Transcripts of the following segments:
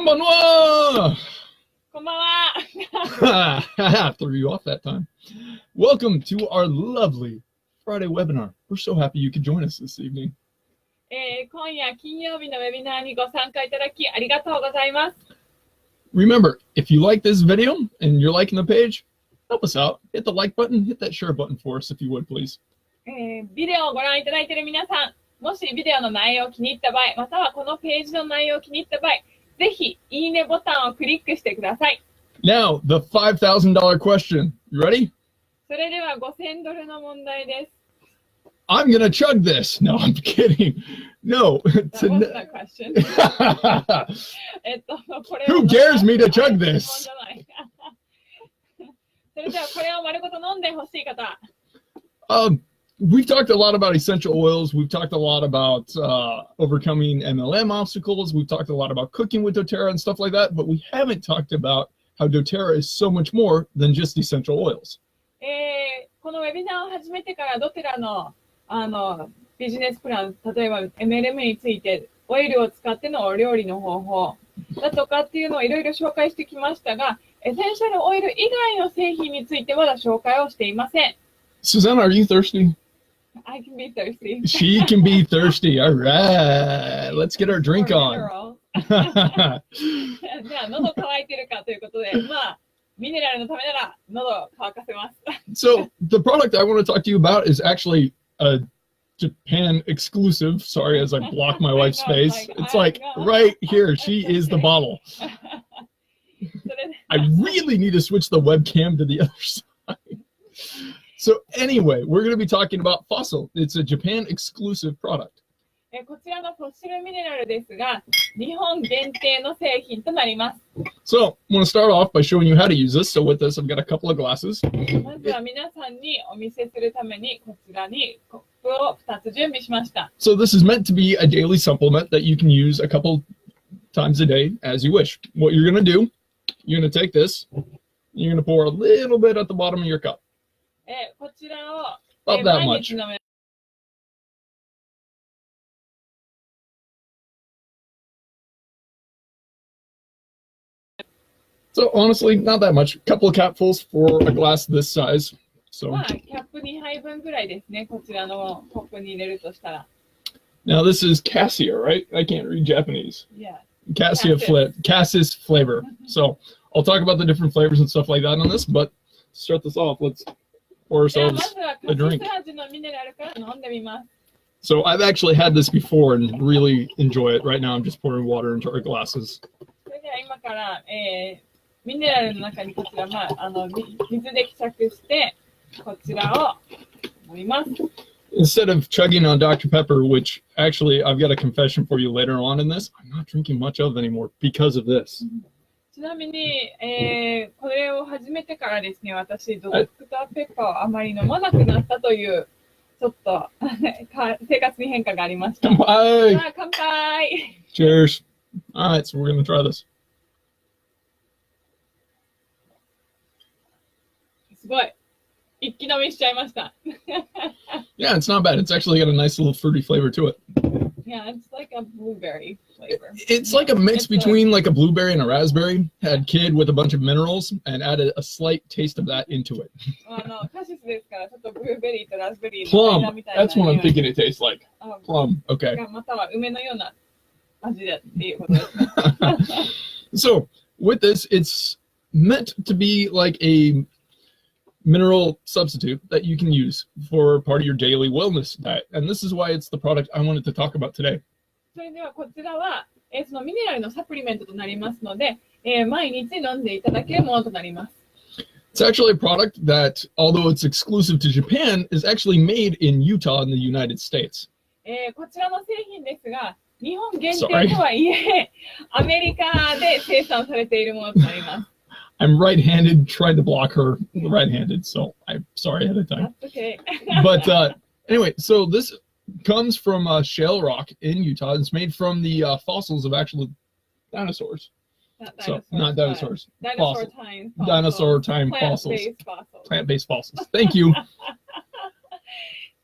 Konbanwa! こんばんは。I threw you off that time. Welcome to our lovely Friday webinar. We're so happy you could join us this evening. 今夜金曜日のウェビナーにご参加いただきありがとうございます。Remember, if you like this video and you're liking the page, help us out. Hit the like button, hit that share button for us if you would, please. ビデオをご覧いただいている皆さん、もしビデオの内容を気に入った場合、またはこのページの内容を気に入った場合、ぜひいいねボタンをクリックしてください。Now, the $5,000 question. You ready? それでは$5,000の問題です。I'm gonna chug this. No, I'm kidding. No. That wasn't a question. これ Who dares me to chug this? それではこれを丸ごと飲んでほしい方。We've talked a lot about essential oils. We've talked a lot about overcoming MLM obstacles. We've talked a lot about cooking with doTerra and stuff like that, but we haven't talked about how doTerra is so much more than just essential oils. このウェビナーを始めてからdoTerraのビジネスプラン、例えば MLM についてオイルを使ってのお料理の方法だとかっていうのをいろいろ紹介してきましたが、エセンシャルオイル以外の製品についてまだ紹介をしていません。Susanna, are you thirsty? I can be thirsty. She can be thirsty. All right. Let's get our drink on. じゃあ喉乾いてるかということで、まあミネラルのためなら喉乾かせます。So the product I want to talk to you about is actually a Japan exclusive. Sorry, as I block my wife's face. It's like right here. She is the bottle. I really need to switch the webcam to the other side. So anyway, we're going to be talking about Fossil. It's a Japan exclusive product. こちらのフォッシルミネラルですが、日本限定の製品となります。So I'm going to start off by showing you how to use this. So with this, I've got a couple of glasses. まずは皆さんにお見せするためにこちらにコップを2つ準備しました。So this is meant to be a daily supplement that you can use a couple times a day as you wish. What you're going to do, you're going to take this, you're going to pour a little bit at the bottom of your cup. こちらを About that 毎 much. 日飲め So honestly, not that much. A couple of capfuls for a glass this size. So まあ、キャップ2杯分ぐらいですね。こちらのコップに入れるとしたら。now this is cassia, right? I can't read Japanese. Yeah. Cassia cassis flavor. So I'll talk about the different flavors and stuff like that on this, but to start this off, let's pour では ourselves まずは a カ drink. シス味のミネラルから飲んでみます。 So I've actually had this before and really enjoy it. Right now I'm just pouring water into our glasses. それでは今から、ミネラルの中にこちら、水で希釈してこちらを飲みます。 Instead of chugging on Dr. Pepper, which actually I've got a confession for you later on in this, I'm not drinking much of anymore because of this. ちなみに、これを始めてからですね、私、ドクターペッパーをあまり飲まなくなったという、ちょっと生活に変化がありました。Bye. 乾杯 Cheers. All right, so we're going to try this. すごい。一気飲みしちゃいました。Yeah, it's not bad. It's actually got a nice little fruity flavor to it. Yeah, it's like a blueberry flavor. It's like a mix between like a blueberry and a raspberry. Had kid with a bunch of minerals and added a slight taste of that into it. カシスですから、ちょっとブルーベリーとラズベリーの Plum. 間みたいな。 That's what I'm thinking it tastes like. あ Plum. Okay. または梅のような味だっていうことです。So with this, it's meant to be like a mineral substitute that you can use for part of your daily wellness diet. And this is why it's the product I wanted to talk about today. それではこちらは、そのミネラルのサプリメントとなりますので、毎日飲んでいただけるものとなります。It's actually a product that, although it's exclusive to Japan, is actually made in Utah in the United States. こちらの製品ですが、日本限定とはいえ、アメリカで生産されているものとなります。I'm right-handed, tried to block her right-handed, so I'm sorry ahead of time. That's okay. But anyway, so this comes from shale rock in Utah. It's made from the fossils of actual dinosaurs. Not dinosaurs. Dinosaur time fossils. Plant-based fossils. Plant-based fossils. Thank you.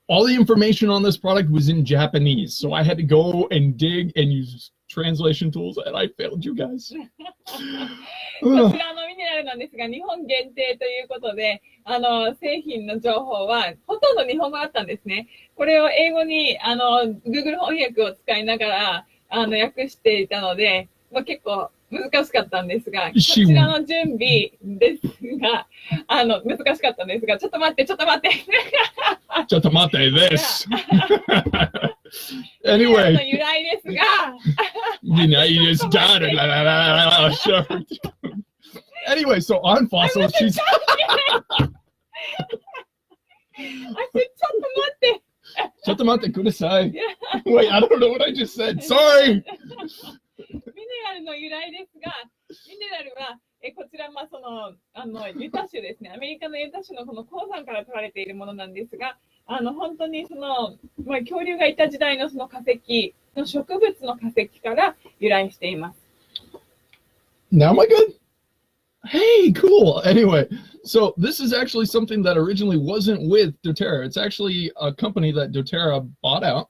All the information on this product was in Japanese, so I had to go and dig and use translation tools, and I failed you guys. こちらのミネラルなんですが、日本限定ということで、製品の情報はほとんど日本語だったんですね。これを英語に、Google 翻訳を使いながら、訳していたので、結構難しかったんですが、こちらの準備ですが、難しかったんですが、ちょっと待って。ちょっと待って、this. Anyway. 由来ですが、Anyway, so on fossil, she's. I said, ちょっと待って。ちょっと待ってください。Wait, I don't know what I just said. Sorry. ミネラルの由来ですが、ミネラルは、こちら、ユタ州ですね。アメリカのユタ州のこの鉱山から取られているものなんですが、本当に恐竜がいた時代のその化石の植物の化石から由来しています。Now am I good? Hey, cool. Anyway, so this is actually something that originally wasn't with doTerra. It's actually a company that doTerra bought out,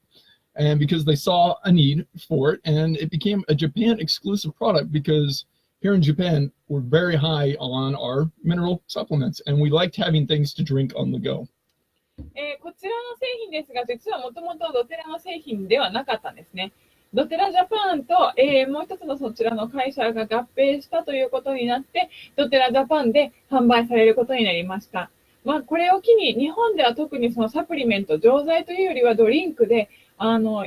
and because they saw a need for it, and it became a Japan exclusive product because here in Japan, we're very high on our mineral supplements, and we liked having things to drink on the go. こちらの製品ですが、実はもともとドテラの製品ではなかったんですね。ドテラジャパンと、もう一つのそちらの会社が合併したということになって、ドテラジャパンで販売されることになりました。これを機に日本では特にそのサプリメント、錠剤というよりはドリンクで、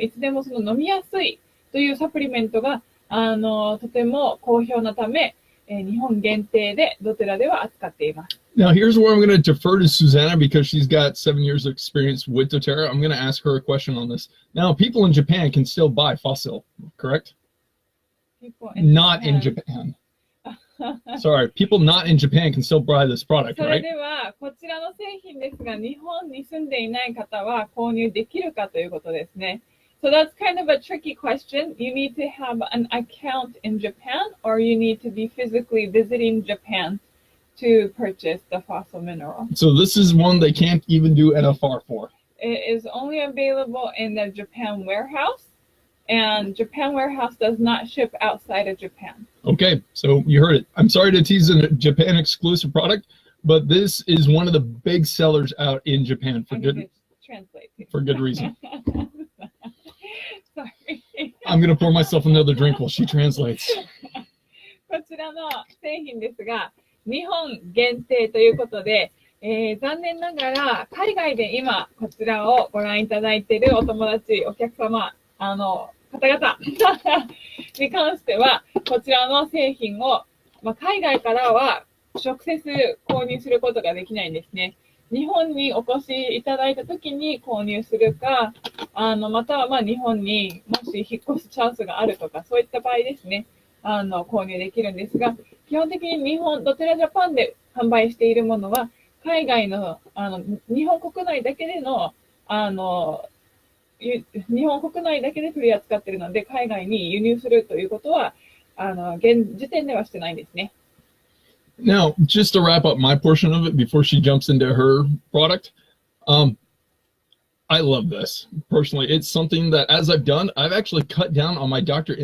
いつでもその飲みやすいというサプリメントが、とても好評なため、日本限定でドテラでは扱っています。Now, here's where I'm going to defer to Susanna because she's got 7 years of experience with doTerra. I'm going to ask her a question on this. Now, people in Japan can still buy fossil, correct? Not in Japan. Sorry, people not in Japan can still buy this product, それ right? では、こちらの製品ですが、日本に住んでいない方は購入できるかということですね。So that's kind of a tricky question. You need to have an account in Japan, or you need to be physically visiting Japan to purchase the fossil mineral. So this is one they can't even do NFR for. It is only available in the Japan warehouse, and Japan warehouse does not ship outside of Japan. Okay, so you heard it. I'm sorry to tease a Japan exclusive product, but this is one of the big sellers out in Japan for good reason. Sorry. I'm going to pour myself another drink while she translates. こちらの製品ですが、日本限定ということで、残念ながら海外で今こちらをご覧いただいているお友達、お客様、方々に関しては、こちらの製品を、海外からは直接購入することができないんですね。日本にお越しいただいたときに購入するか、または日本にもし引っ越すチャンスがあるとか、そういった場合ですね、購入できるんですが、基本的にドテラジャパンで販売しているものは、海外の、日本国内だけでの、日本国内だけで取り扱っているので、海外に輸入するということは、現時点ではしてないんですね。Now, just to wrap up my portion of it before she jumps into her product, I love this personally. It's something that, as I've done, I've actually cut down on my Dr.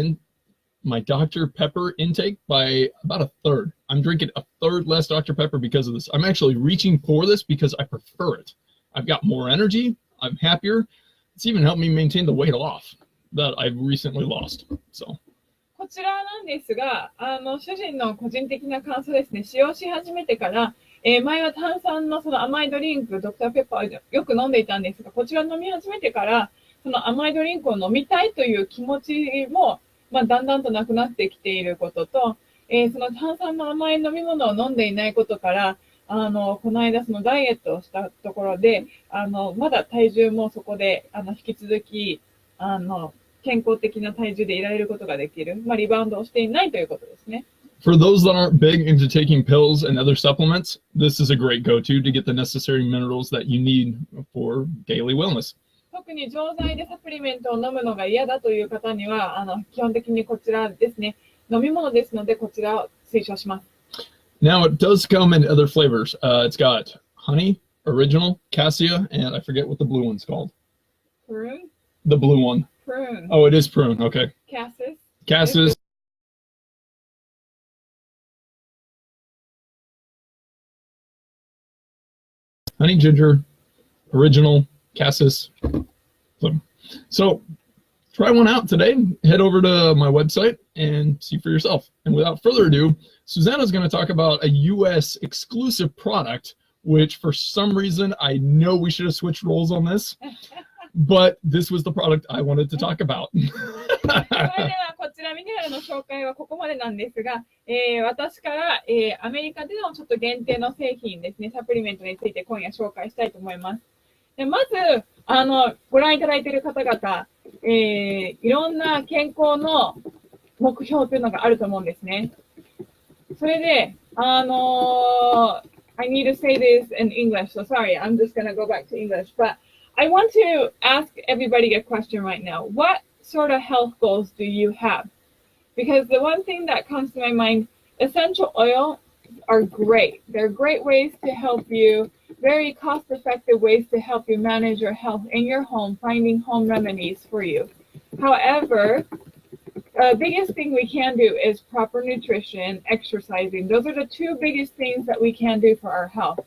Pepper intake by about a third. I'm drinking a third less Dr. Pepper because of this. I'm actually reaching for this because I prefer it. I've got more energy. I'm happier. It's even helped me maintain the weight off that I've recently lost. So. こちらなんですが、主人の個人的な感想ですね。使用し始めてから、前は炭酸のその甘いドリンク、ドクターペッパーをよく飲んでいたんですが、こちら飲み始めてから、その甘いドリンクを飲みたいという気持ちも、だんだんとなくなってきていることと、その炭酸の甘い飲み物を飲んでいないことから、この間そのダイエットをしたところで、まだ体重もそこで、引き続き、健康的な体重でいられることができる。リバウンドをしていないということですね。For those that aren't big into taking pills and other supplements, this is a great go-to to get the necessary minerals that you need for daily wellness. 特に錠剤でサプリメントを飲むのが嫌だという方には、基本的にこちらですね、飲み物ですので、こちらを推奨します。Now, it does come in other flavors. It's got honey, original, cassia, and I forget what the blue one's called. Prune? The blue one. Prune. Oh, it is prune. Okay. Cassis. cassis, honey ginger, original, cassis. So try one out today. Head over to my website and see for yourself. And without further ado, Susanna's going to talk about a US exclusive product, which for some reason, I know we should have switched roles on this, but this was the product I wanted to talk about. それではこちらミネラルの紹介はここまでなんですが、私から、アメリカでのちょっと限定の製品ですね、サプリメントについて今夜紹介したいと思います。でまずご覧いただいている方々、いろんな健康の目標というのがあると思うんですね。それで、I need to say this in English, so sorry, I'm just going to go back to English. But I want to ask everybody a question right now. What sort of health goals do you have? Because the one thing that comes to my mind, essential oils are great. They're great ways to help you, very cost-effective ways to help you manage your health in your home, finding home remedies for you. However, the biggest thing we can do is proper nutrition, exercising. Those are the two biggest things that we can do for our health.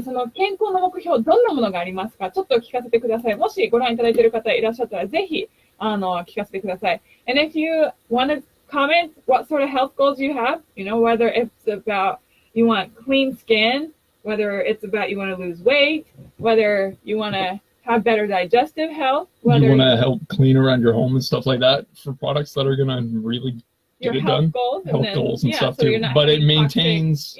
その健康の目標、どんなものがありますか？ちょっと聞かせてください。もしご覧いただいている方いらっしゃったら、ぜひ聞かせてください。And if you want to comment what sort of health goals you have, you know, whether it's about you want clean skin, whether it's about you want to lose weight, whether you want to have better digestive health, whether you want to help clean around your home and stuff like that for products that are going to really get it done. Health goals and stuff too. But it maintains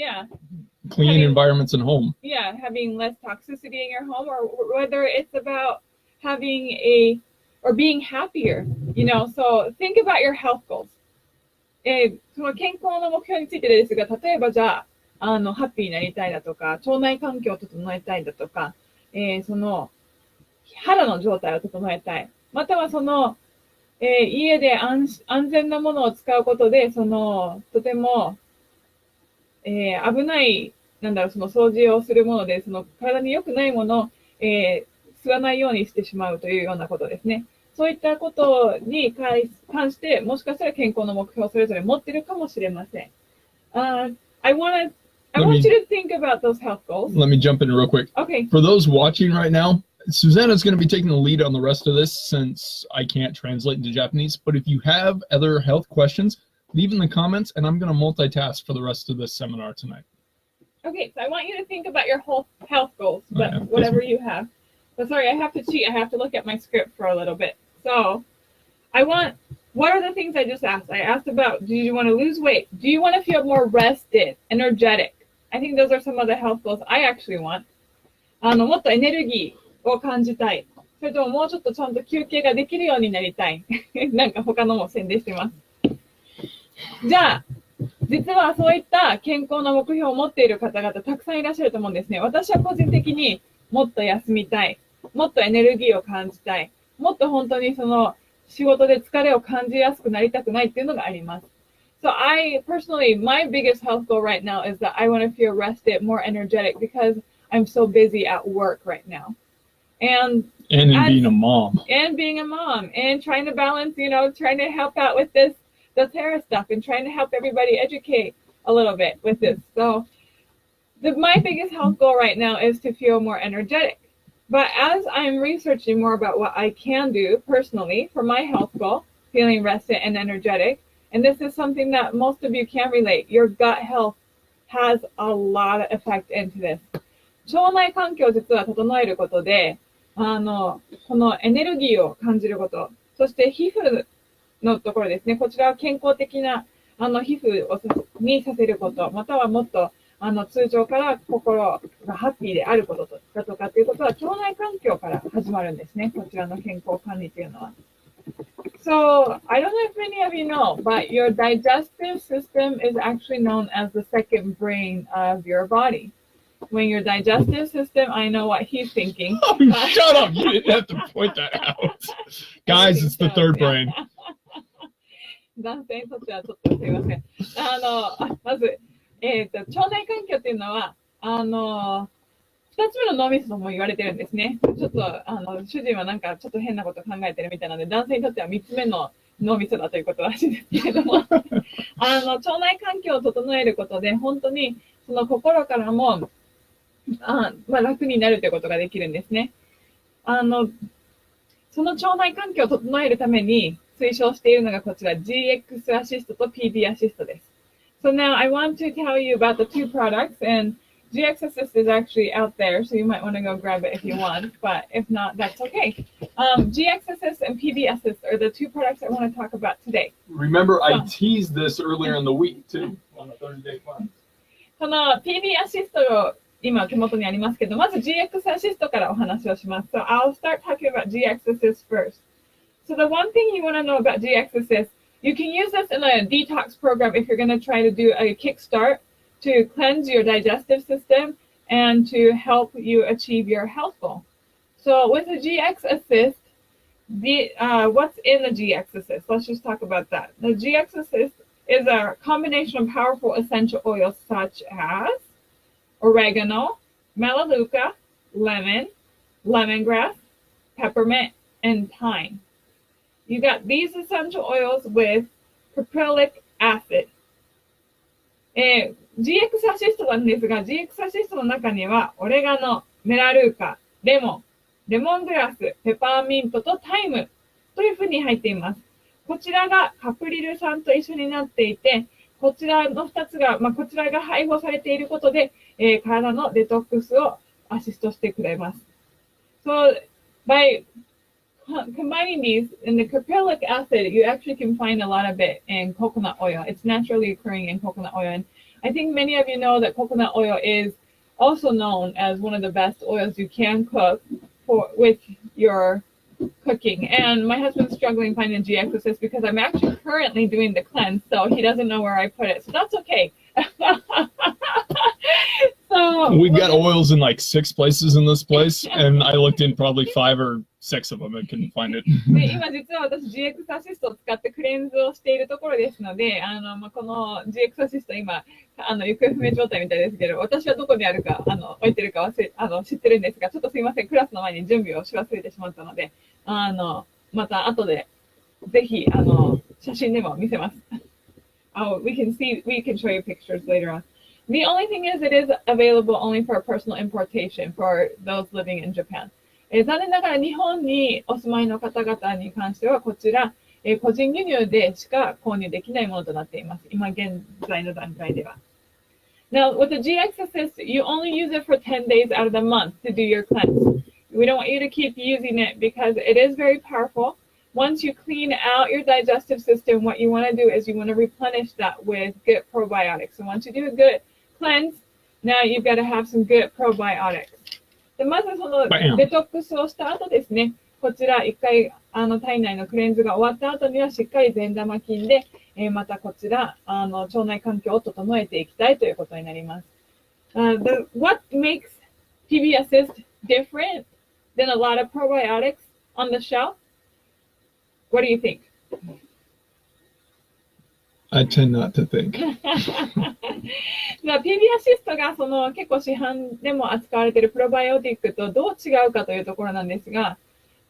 clean environments in home. Yeah, having less toxicity in your home, or whether it's about having or being happier, you know. So think about your health goals. その健康の目標についてですが、例えばじゃあ、ハッピーになりたいだとか、腸内環境を整えたいだとか、その、肌の状態を整えたい。またはその、家で安全なものを使うことで、その、とても、危ない、その掃除をするもので、その体に良くないものを、吸わないようにしてしまうというようなことですね。そういったことに関して、もしかしたら健康の目標をそれぞれ持っているかもしれません。I want you to think about those health goals. Let me jump in real quick. Okay. For those watching right now, Susanna's going to be taking the lead on the rest of this since I can't translate into Japanese. But if you have other health questions, leave in the comments, and I'm going to multitask for the rest of this seminar tonight. Okay, so I want you to think about your whole health goals, but whatever you have. But sorry, I have to cheat. I have to look at my script for a little bit. So what are the things I just asked? I asked about, do you want to lose weight? Do you want to feel more rested, energetic? I think those are some of the health goals I actually want. もっとエネルギーを感じたい。それとももうちょっとちゃんと休憩ができるようになりたい。なんか他のも宣伝してます。じゃあ、実はそういった健康な目標を持っている方々たくさんいらっしゃると思うんですね。私は個人的にもっと休みたい。もっとエネルギーを感じたい。もっと本当にその仕事で疲れを感じやすくなりたくないっていうのがあります。So I personally, my biggest health goal right now is that I want to feel rested, more energetic because I'm so busy at work right now. And being a mom. And being a mom and trying to balance, you know, trying to help out with this doTerra stuff and trying to help everybody educate a little bit with this. So my biggest health goal right now is to feel more energetic. But as I'm researching more about what I can do personally for my health goal, feeling rested and energetic, and this is something that most of you can relate, your gut health has a lot of effect into this. 腸内環境を実は整えることで、このエネルギーを感じること、そして皮膚のところですね、こちらは健康的な皮膚にさせること、またはもっと通常から心がハッピーであることだとかっていうことは腸内環境から始まるんですね。こちらの健康管理というのは。So, I don't know if many of you know, but your digestive system is actually known as the second brain of your body. When your digestive system, I know what he's thinking. Oh, shut up! You didn't have to point that out. Guys, it's the third brain. 男性にとってはちょっとすいません。まず、腸内環境っていうのは、二つ目の脳みそとも言われてるんですね。ちょっと、主人はなんかちょっと変なこと考えてるみたいなので、男性にとっては三つ目の脳みそだということらしいですけれども、腸内環境を整えることで、本当にその心からも、楽になるということができるんですね。その腸内環境を整えるために推奨しているのがこちら GX アシストと PB アシストです。So now I want to tell you about the two products, and GX Assist is actually out there, so you might want to go grab it if you want, but if not, that's okay. GX Assist and PB Assist are the two products I want to talk about today. Remember, I teased this earlier in the week too on the 30-day plan. この PB アシストを今手元にありますけど、まず GX アシストからお話をします。So I'll start talking about GX Assist first. So the one thing you want to know about GX Assist, you can use this in a detox program if you're going to try to do a kickstart to cleanse your digestive system and to help you achieve your health goal. So with the GX Assist, what's in the GX Assist? Let's just talk about that. The GX Assist is a combination of powerful essential oils such as oregano, melaleuca, lemon, lemongrass, peppermint, and thyme. You got these essential oils with caprylic acid. GX アシストなんですが、GX アシストの中にはオレガノ、メラルーカ、レモン、レモングラス、ペパーミントとタイムというふうに入っています。こちらがカプリル酸と一緒になっていて、こちらの2つが、こちらが配合されていることで、体のデトックスをアシストしてくれます。So, by combining these in the caprylic acid, you actually can find a lot of it in coconut oil. It's naturally occurring in coconut oil. And I think many of you know that coconut oil is also known as one of the best oils you can cook with your cooking. And my husband's struggling finding GX Assist because I'm actually currently doing the cleanse, so he doesn't know where I put it. So that's okay. So we've got oils in like 6 places in this place, and I looked in probably 5 or 6 of them and couldn't find it. で今実は私 GX アシストを使ってクレンズをしているところですので、この GX アシスト今行方不明状態みたいですけど、私はどこにあるか置いてるか知ってるんですが、ちょっとすいません、クラスの前に準備をし忘れてしまったので、また後でぜひ写真でも見せます。we can show you pictures later on. The only thing is it is available only for personal importation for those living in Japan. 残念ながら日本にお住まいの方々に関してはこちら、個人輸入でしか購入できないものとなっています。今現在の段階では。Now, with the GX Assist, you only use it for 10 days out of the month to do your cleanse. We don't want you to keep using it because it is very powerful. Once you clean out your digestive system, what you want to do is you want to replenish that with good probiotics. So once you do a good cleanse, now you've got to have some good probiotics. でまずそのデトックスをした後ですね、こちら一回体内のクレンズが終わった後にはしっかり善玉菌で、またこちら腸内環境を整えていきたいということになります。What makes PB Assist different than a lot of probiotics on the shelf? What do you think? I tend not to think. PB アシストが結構市販でも扱われているプロバイオティックとどう違うかというところなんですが、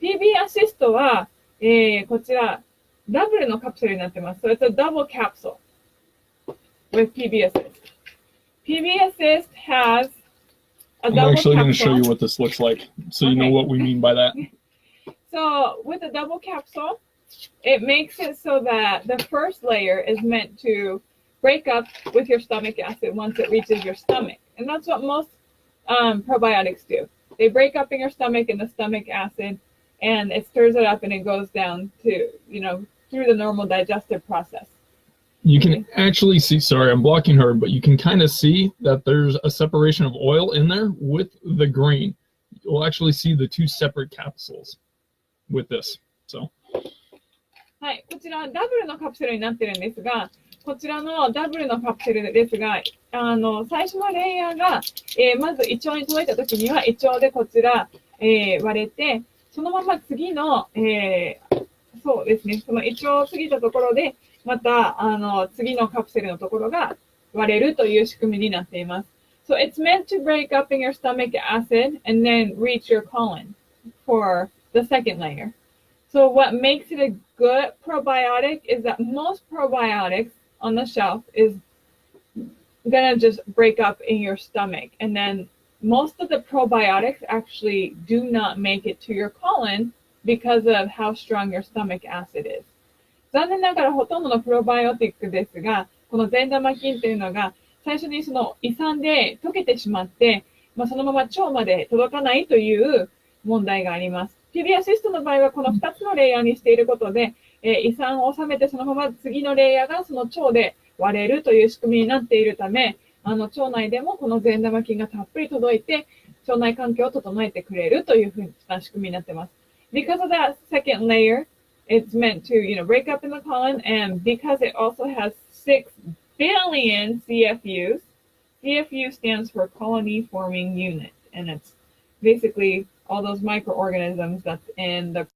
PB アシストは、こちらダブルのカプセルになっています。So it's a double capsule with PB Assist. PB Assist has a double capsule. I'm actually going to show you what this looks like so you know what we mean by that. So with a double capsule, it makes it so that the first layer is meant to break up with your stomach acid once it reaches your stomach. And that's what most probiotics do. They break up in your stomach in the stomach acid, and it stirs it up and it goes down to, through the normal digestive process. You can actually see, sorry, I'm blocking her, but you can kind of see that there's a separation of oil in there with the grain. You'll actually see the 2 separate capsules with this. So. はい、こちらダブルのカプセルになってるんですが、こちらのダブルのカプセルですが、最初のレイヤーが、まず胃腸に届いたときには胃腸でこちら、割れて、そのまま次の、そうですね、その胃腸を過ぎたところで、また次のカプセルのところが割れるという仕組みになっています。So it's meant to break up in your stomach acid and then reach your colon for the second layer. So what makes it a good probiotic is that most probiotics on the shelf is gonna just break up in your stomach. And then most of the probiotics actually do not make it to your colon because of how strong your stomach acid is. 残念ながらほとんどのプロバイオティックですが、この善玉菌というのが最初にその胃酸で溶けてしまって、そのまま腸まで届かないという問題があります。ピビアシストの場合はこの2つのレイヤーにしていることで、胃酸を収めてそのまま次のレイヤーがその腸で割れるという仕組みになっているため、腸内でもこの善玉菌がたっぷり届いて、腸内環境を整えてくれるというふうな仕組みになっています。Because of that second layer, it's meant to, break up in the colon, and because it also has 6 billion CFUs, CFU stands for colony forming unit, and it's basically all those microorganisms that's in the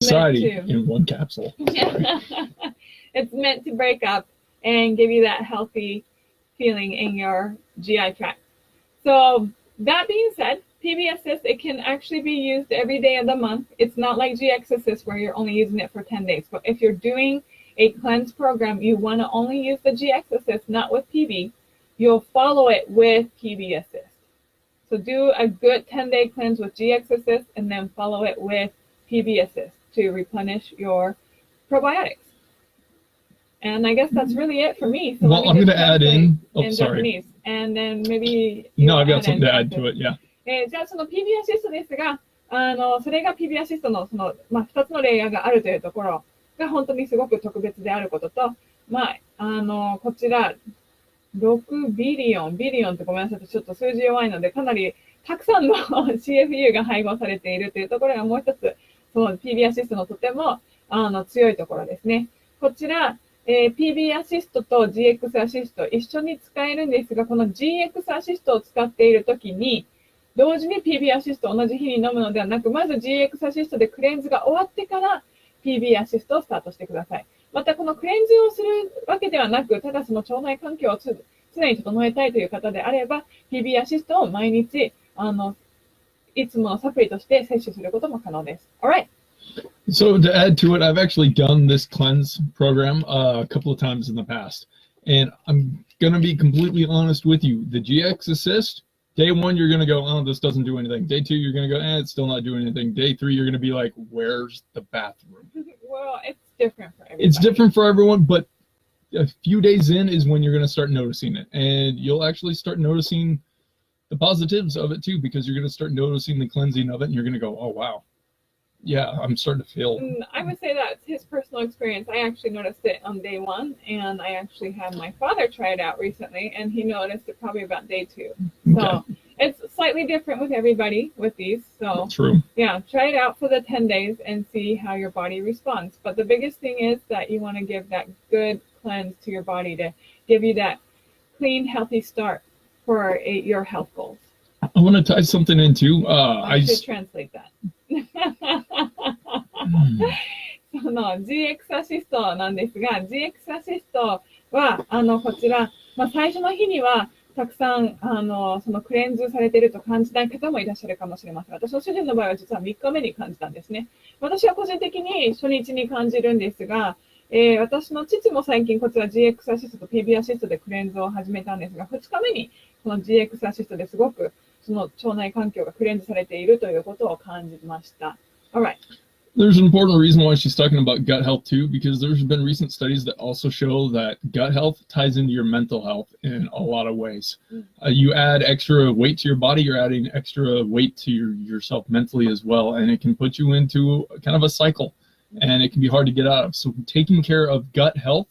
society in one capsule. It's meant to break up and give you that healthy feeling in your GI tract. So that being said, PB Assist, it can actually be used every day of the month. It's not like GX Assist where you're only using it for 10 days. But if you're doing a cleanse program, you want to only use the GX Assist, not with PB. You'll follow it with PB Assist. So do a good 10-day cleanse with GX Assist and then follow it with PB Assist to replenish your probiotics. And I guess that's really it for me. So well, I'm going to add in sorry. Japanese, and then maybe no, I've got something to add to it. Yeah. じゃあその PB アシストですが、それが PB アシストのその、2つのレイヤーがあるというところが本当にすごく特別であることと、こちら、6ビリオンってごめんなさい、ちょっと数字弱いので、かなりたくさんの CFU が配合されているというところがもう一つ、その PB アシストのとても強いところですね。こちら、PB アシストと GX アシスト一緒に使えるんですが、この GX アシストを使っているときに、同時に PB アシストを同じ日に飲むのではなく、まず GX アシストでクレンズが終わってから PB アシストをスタートしてください。またこのクレンズをするわけではなく、ただその腸内環境を常に整えたいという方であれば、PB アシストを毎日、いつものサプリとして摂取することも可能です。Alright. So to add to it, I've actually done this cleanse program a couple of times in the past. And I'm going to be completely honest with you. The GX Assist, day 1, you're going to go, oh, this doesn't do anything. Day 2, you're going to go, it's still not doing anything. Day 3, you're going to be like, where's the bathroom? Well, it's different for everybody. It's different for everyone, but a few days in is when you're going to start noticing it. And you'll actually start noticing the positives of it too, because you're going to start noticing the cleansing of it, and you're going to go, oh, wow. Yeah, I'm starting to feel. I would say that's his personal experience. I actually noticed it on day 1, and I actually had my father try it out recently, and he noticed it probably about day 2. So it's slightly different with everybody with these. So true. Yeah, try it out for the 10 days and see how your body responds. But the biggest thing is that you want to give that good cleanse to your body to give you that clean, healthy start for your health goals. I want to tie something in too. I should translate that. その GX アシストなんですが、GX アシストはこちら、最初の日にはたくさんそのクレンズされていると感じない方もいらっしゃるかもしれません。私の主人の場合は実は3日目に感じたんですね。私は個人的に初日に感じるんですが、私の父も最近こちら GX アシストと PB アシストでクレンズを始めたんですが、2日目にこの GX アシストですごくその腸内環境がクレンズされているということを感じました。Alright. There's an important reason why she's talking about gut health too, because there's been recent studies that also show that gut health ties into your mental health in a lot of ways. You add extra weight to your body, you're adding extra weight to yourself mentally as well, and it can put you into kind of a cycle, and it can be hard to get out of. So taking care of gut health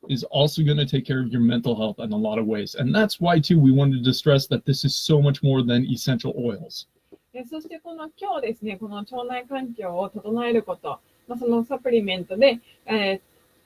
is also going to take care of your mental health in a lot of ways. And that's why too we wanted to stress that this is so much more than essential oils. そしてこの今日ですね、この腸内環境を整えること、そのサプリメントで、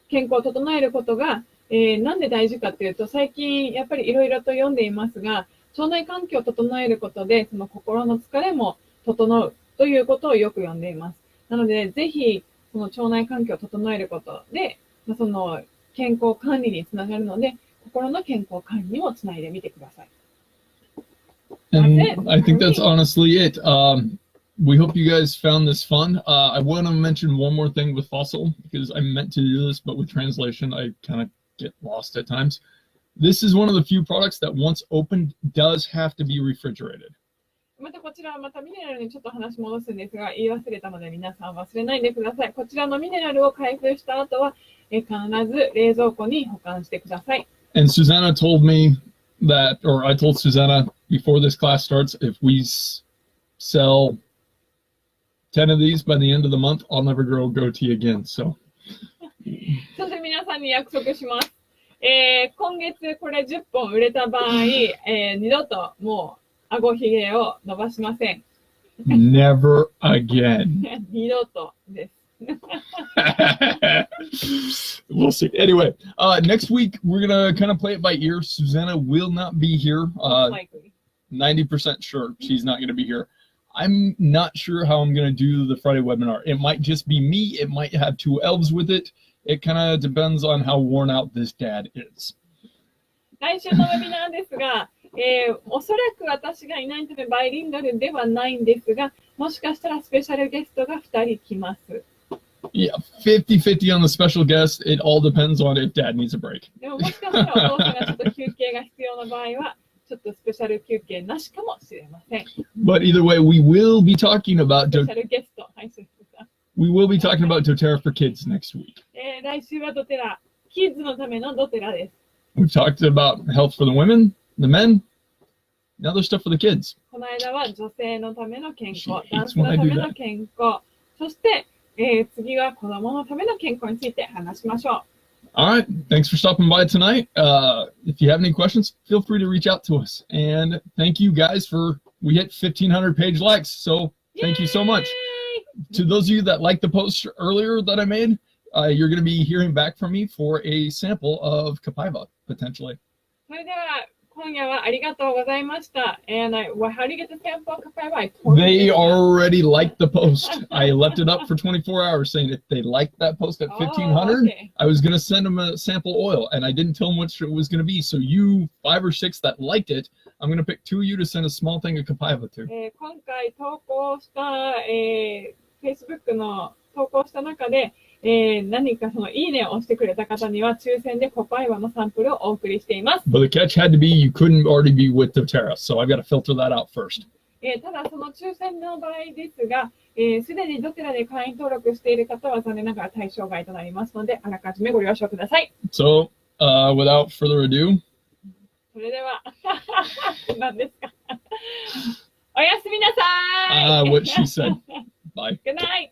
健康を整えることが、なんで大事かというと、最近やっぱりいろいろと読んでいますが、腸内環境を整えることで、その心の疲れも整うということをよく読んでいます。なので、ぜひ、その腸内環境を整えることで、その健康管理につながるので、心の健康管理にもつないでみてください。And That's it I think for that's me. honestly it. We hope you guys found this fun. I want to mention one more thing with Fossil because I meant to do this, but with translation, I kind of get lost at times. This is one of the few products that once opened does have to be refrigerated. またこちらはまたミネラルにちょっと話戻すんですが、言い忘れたので皆さん忘れないでください。こちらのミネラルを開封した後は、必ず冷蔵庫に保管してください。And Susanna told me that, or I told Susanna before this class starts, if we sell 10 of these by the end of the month, I'll never grow a goatee again. So. そして皆さんに約束します。今月これ10本売れた場合、二度ともう顎ひげを伸ばしません。Never again. 二度とです。We'll see. Anyway, next week we're gonna kind of play it by ear. Susanna will not be here. Likely. 90% sure she's not gonna be here. I'm not sure how I'm gonna do the Friday webinar. It might just be me. It might have two elves with it. It kind of depends on how worn out this dad is. 来週のウェビナーですが、おそらく私がいないためバイリンガルではないんですが、もしかしたらスペシャルゲストが2人来ます。Yeah, 50-50 on the special guest. It all depends on if dad needs a break. でももしかしたらお父さんがちょっと休憩が必要な場合は、ちょっとスペシャル休憩なしかもしれません。But either way, we will be talking about スペシャルゲスト。はい、そうですか。we will be talking about doTerra for kids next week. 来週はドテラ、キッズのためのドテラです。We've talked about health for the women, the men. Now there's stuff for the kids. この間は女性のための健康、 She 男 hates 性 when の I た do めの that. 健康、そして、次は子供のための健康について話しましょう。All right. Thanks for stopping by tonight. If you have any questions, feel free to reach out to us. And thank you guys we hit 1,500 page likes. So thank you so much. To those of you that liked the post earlier that I made, you're going to be hearing back from me for a sample of Copaiba, potentially. それでは今夜はありがとうございました。And how do you get the sample of Copaiba? I totally They missed that. already liked the post. I left it up for 24 hours saying if they liked that post at 1,500, okay. I was going to send them a sample oil. And I didn't tell them which it was going to be. So you 5 or 6 that liked it, I'm going to pick 2 of you to send a small thing of Copaiba to. 今回投稿した、Facebook の投稿した中で、何かそのいいねを押してくれた方には抽選でコパイバのサンプルをお送りしています。 But the catch had to be you couldn't already be with doTerra. So I've got to filter that out first. ただその抽選の場合ですが、すでにドテラで会員登録している方は残念ながら対象外となりますので、あらかじめご了承ください。 So without further ado, それでは、何ですかおやすみなさい。what she said. Bye. Good night.